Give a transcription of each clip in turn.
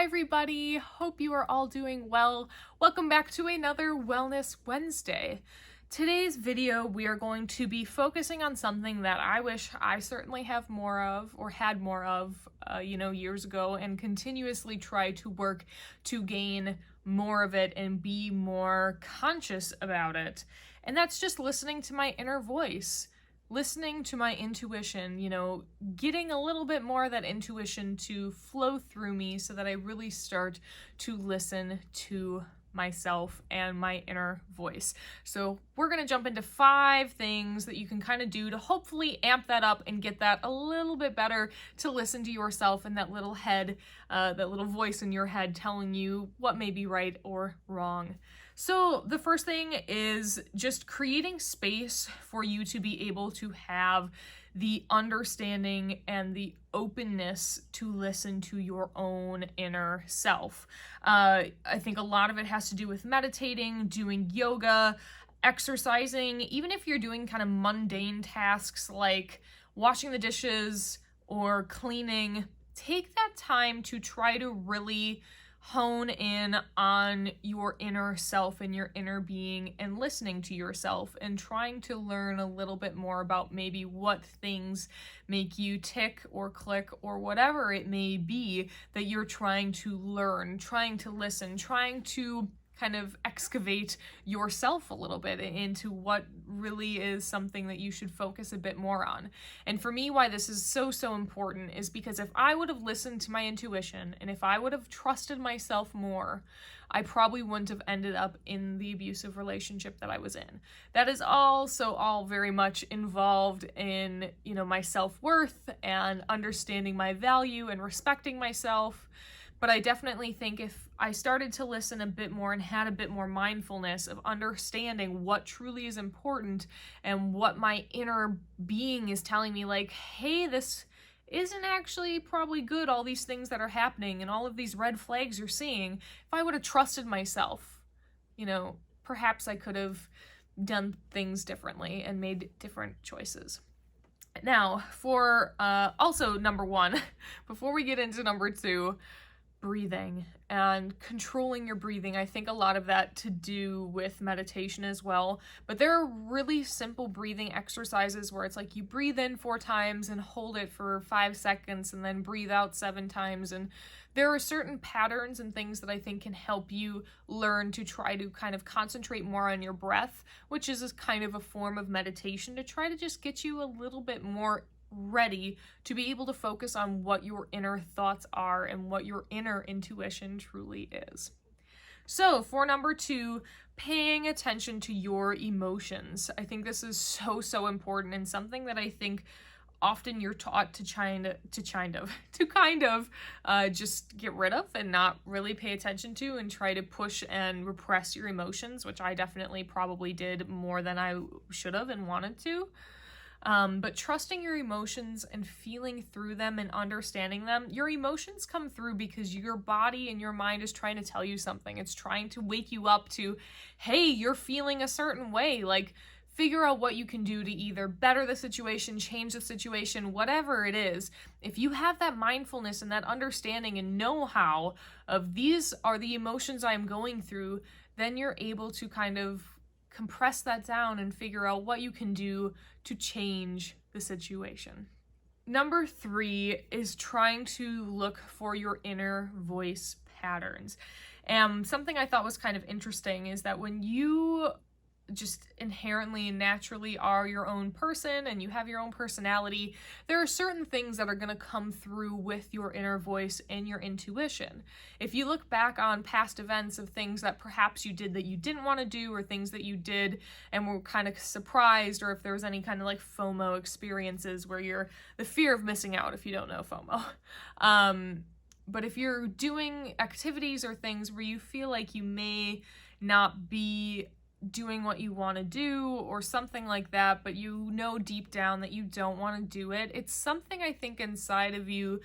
everybody. Hope you are all doing well. Welcome back to another Wellness Wednesday. Today's video, we are going to be focusing on something that I wish I certainly have more of or had more of, years ago, and continuously try to work to gain more of it and be more conscious about it. And that's just listening to my inner voice. Listening to my intuition, getting a little bit more of that intuition to flow through me so that I really start to listen to myself and my inner voice. So we're going to jump into 5 things that you can kind of do to hopefully amp that up and get that a little bit better to listen to yourself and that little head, that little voice in your head telling you what may be right or wrong. So the first thing is just creating space for you to be able to have the understanding and the openness to listen to your own inner self. I think a lot of it has to do with meditating, doing yoga, exercising, even if you're doing kind of mundane tasks like washing the dishes or cleaning. Take that time to try to really hone in on your inner self and your inner being and listening to yourself and trying to learn a little bit more about maybe what things make you tick or click or whatever it may be that you're trying to learn, trying to listen, trying to kind of excavate yourself a little bit into what really is something that you should focus a bit more on. And for me, why this is so important is because if I would have listened to my intuition and if I would have trusted myself more, I probably wouldn't have ended up in the abusive relationship that I was in. That is also all very much involved in, my self-worth and understanding my value and respecting myself. But I definitely think if I started to listen a bit more and had a bit more mindfulness of understanding what truly is important and what my inner being is telling me, like, hey, this isn't actually probably good, all these things that are happening and all of these red flags you're seeing, if I would have trusted myself, perhaps I could have done things differently and made different choices. Now, for also number 1, before we get into number 2, breathing and controlling your breathing. I think a lot of that to do with meditation as well, but there are really simple breathing exercises where it's like you breathe in 4 times and hold it for 5 seconds and then breathe out 7 times. And there are certain patterns and things that I think can help you learn to try to kind of concentrate more on your breath, which is kind of a form of meditation to try to just get you a little bit more ready to be able to focus on what your inner thoughts are and what your inner intuition truly is. So for number 2, paying attention to your emotions. I think this is so important and something that I think often you're taught to kind of just get rid of and not really pay attention to and try to push and repress your emotions, which I definitely probably did more than I should have and wanted to. But trusting your emotions and feeling through them and understanding them. Your emotions come through because your body and your mind is trying to tell you something. It's trying to wake you up to, hey, you're feeling a certain way. Like, figure out what you can do to either better the situation, change the situation, whatever it is. If you have that mindfulness and that understanding and know-how of these are the emotions I'm going through, then you're able to kind of compress that down and figure out what you can do to change the situation. Number 3 is trying to look for your inner voice patterns. And something I thought was kind of interesting is that when you just inherently and naturally are your own person and you have your own personality, there are certain things that are going to come through with your inner voice and your intuition. If you look back on past events of things that perhaps you did that you didn't want to do or things that you did and were kind of surprised, or if there was any kind of like FOMO experiences where you're the fear of missing out, if you don't know FOMO. But if you're doing activities or things where you feel like you may not be doing what you want to do or something like that, but you know deep down that you don't want to do it, it's something I think inside of you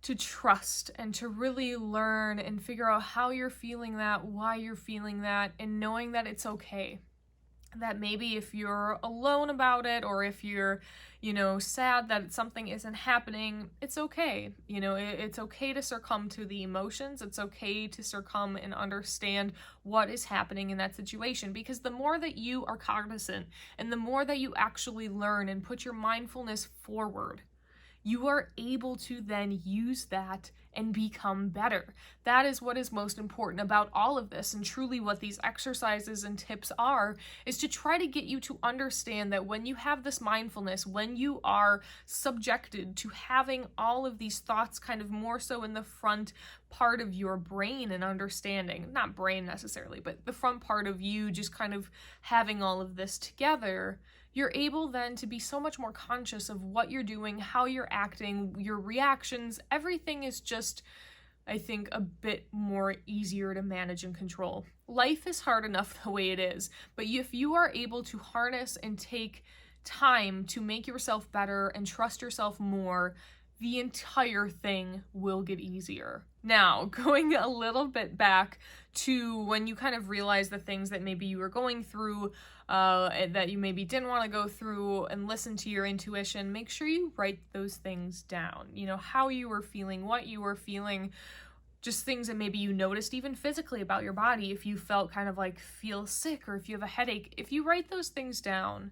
to trust and to really learn and figure out how you're feeling that, why you're feeling that, and knowing that it's okay. that maybe if you're alone about it, or if you're, sad that something isn't happening, it's okay. It's okay to succumb to the emotions. It's okay to succumb and understand what is happening in that situation, because the more that you are cognizant and the more that you actually learn and put your mindfulness forward, you are able to then use that and become better. That is what is most important about all of this. And truly what these exercises and tips are, is to try to get you to understand that when you have this mindfulness, when you are subjected to having all of these thoughts kind of more so in the front part of your brain and understanding, not brain necessarily, but the front part of you just kind of having all of this together, you're able then to be so much more conscious of what you're doing, how you're acting, your reactions. Everything is just, I think, a bit more easier to manage and control. Life is hard enough the way it is, but if you are able to harness and take time to make yourself better and trust yourself more, the entire thing will get easier. Now, going a little bit back to when you kind of realize the things that maybe you were going through, that you maybe didn't want to go through, and listen to your intuition, make sure you write those things down. How you were feeling, what you were feeling, just things that maybe you noticed even physically about your body. If you felt kind of like feel sick, or if you have a headache, if you write those things down,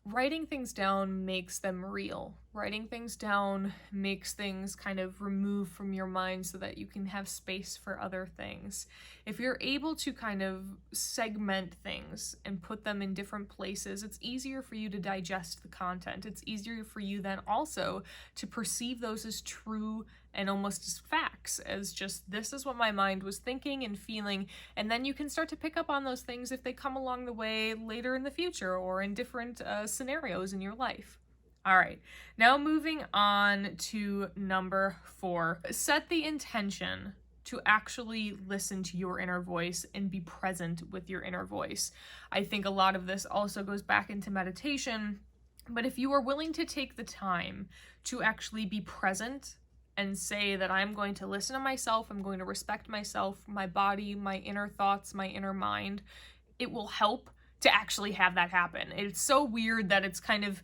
writing things down makes them real. Writing things down makes things kind of remove from your mind so that you can have space for other things. If you're able to kind of segment things and put them in different places, it's easier for you to digest the content. It's easier for you then also to perceive those as true and almost as facts, as just, this is what my mind was thinking and feeling. And then you can start to pick up on those things if they come along the way later in the future, or in different scenarios in your life. All right, now moving on to number 4. Set the intention to actually listen to your inner voice and be present with your inner voice. I think a lot of this also goes back into meditation, but if you are willing to take the time to actually be present and say that I'm going to listen to myself, I'm going to respect myself, my body, my inner thoughts, my inner mind, it will help to actually have that happen. It's so weird that it's kind of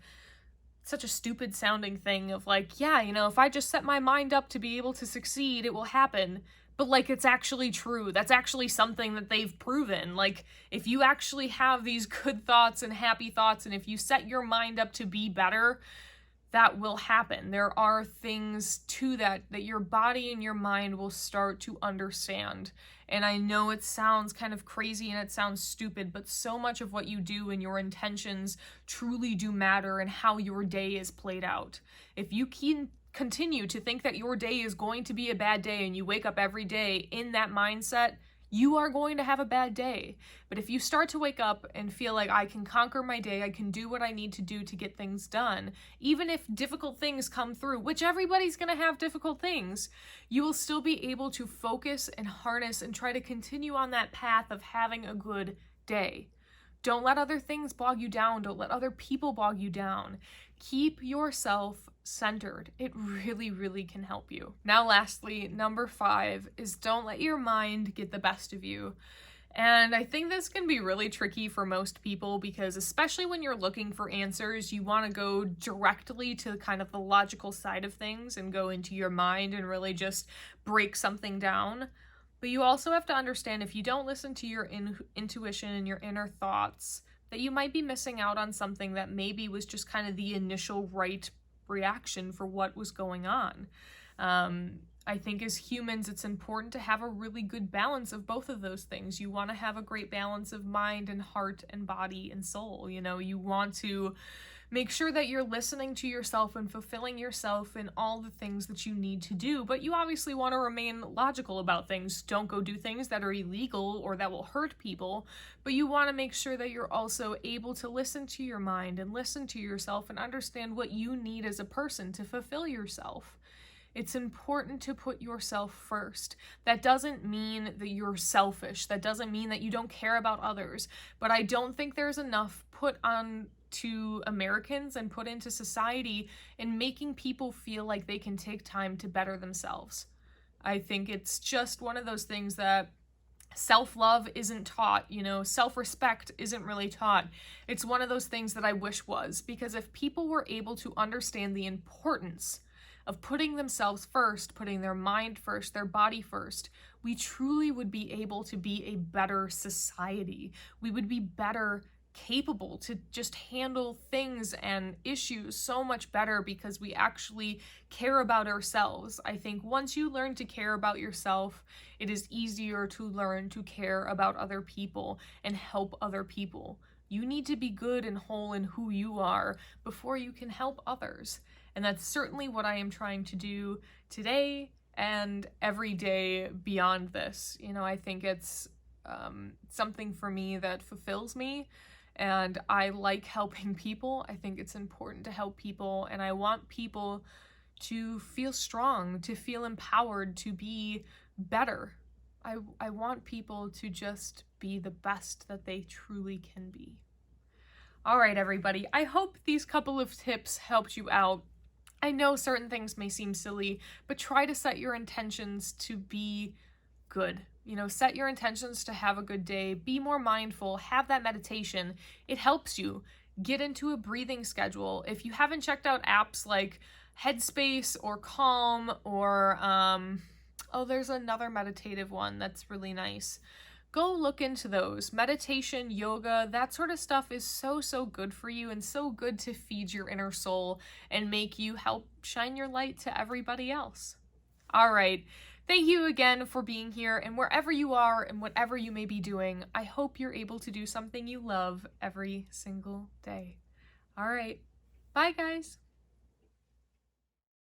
such a stupid sounding thing of like, yeah, if I just set my mind up to be able to succeed, it will happen. But like, it's actually true. That's actually something that they've proven. Like, if you actually have these good thoughts and happy thoughts, and if you set your mind up to be better, that will happen. There are things to that your body and your mind will start to understand. And I know it sounds kind of crazy and it sounds stupid, but so much of what you do and your intentions truly do matter in how your day is played out. If you can continue to think that your day is going to be a bad day, and you wake up every day in that mindset, you are going to have a bad day. But if you start to wake up and feel like, I can conquer my day, I can do what I need to do to get things done, even if difficult things come through, which everybody's going to have difficult things, you will still be able to focus and harness and try to continue on that path of having a good day. Don't let other things bog you down. Don't let other people bog you down. Keep yourself centered. It really, really can help you. Now, lastly, number 5 is don't let your mind get the best of you. And I think this can be really tricky for most people, because especially when you're looking for answers, you want to go directly to kind of the logical side of things and go into your mind and really just break something down. But you also have to understand, if you don't listen to your intuition and your inner thoughts, that you might be missing out on something that maybe was just kind of the initial right reaction for what was going on. I think as humans, it's important to have a really good balance of both of those things. You want to have a great balance of mind and heart and body and soul. You want to make sure that you're listening to yourself and fulfilling yourself in all the things that you need to do, but you obviously want to remain logical about things. Don't go do things that are illegal or that will hurt people, but you want to make sure that you're also able to listen to your mind and listen to yourself and understand what you need as a person to fulfill yourself. It's important to put yourself first. That doesn't mean that you're selfish. That doesn't mean that you don't care about others, but I don't think there's enough put on to Americans and put into society in making people feel like they can take time to better themselves. I think it's just one of those things that Self-love isn't taught, self-respect isn't really taught. It's one of those things that I wish was, because if people were able to understand the importance of putting themselves first, putting their mind first, their body first, we truly would be able to be a better society. We would be better capable to just handle things and issues so much better because we actually care about ourselves. I think once you learn to care about yourself, it is easier to learn to care about other people and help other people. You need to be good and whole in who you are before you can help others. And that's certainly what I am trying to do today and every day beyond this. I think it's something for me that fulfills me, and I like helping people. I think it's important to help people, and I want people to feel strong, to feel empowered, to be better. I want people to just be the best that they truly can be. All right, everybody, I hope these couple of tips helped you out. I know certain things may seem silly, but try to set your intentions to be good. Set your intentions to have a good day, be more mindful, have that meditation. It helps you get into a breathing schedule. If you haven't checked out apps like HEADSPACE or Calm or, there's another meditative one that's really nice. Go look into those. Meditation, yoga, that sort of stuff is so, so good for you and so good to feed your inner soul and make you help shine your light to everybody else. All right. Thank you again for being here, and wherever you are and whatever you may be doing, I hope you're able to do something you love every single day. All right. Bye, guys.